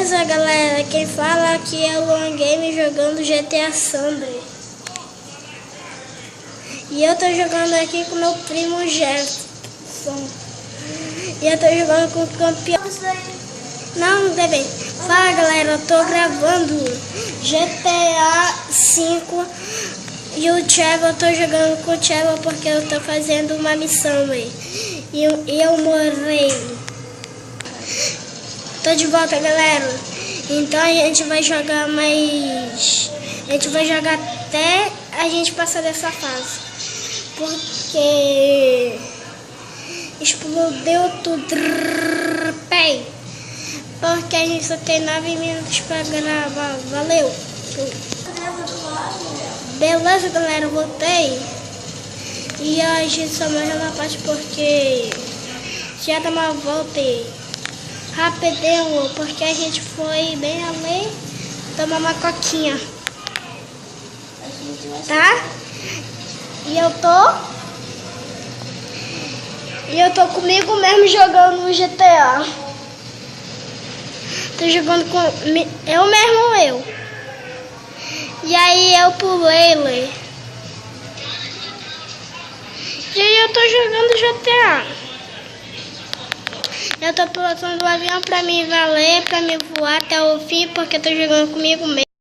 Beleza, galera, quem fala aqui é o Luan Game jogando GTA Sunday. E eu tô jogando aqui com meu primo Jefferson. E eu tô jogando com o campeão. Não, bebê. Fala, galera, eu tô gravando GTA 5 e o Trevor, eu tô jogando com o Trevor porque eu tô fazendo uma missão aí. E eu morri. Tô de volta, galera. Então a gente vai jogar mais. A gente vai jogar até a gente passar dessa fase. Porque explodiu tudo. Porque a gente só tem 9 minutos pra gravar. Valeu. Beleza, galera, eu voltei. E a gente só morreu na parte porque já dá uma volta aí. Rapidinho, porque a gente foi bem além, tomar uma coquinha, tá? E eu tô comigo mesmo jogando no GTA. Tô jogando com eu mesmo. E aí eu pulei ele. E aí eu tô jogando GTA. Eu tô pilotando o avião pra mim valer, pra mim voar até o fim, porque eu tô jogando comigo mesmo.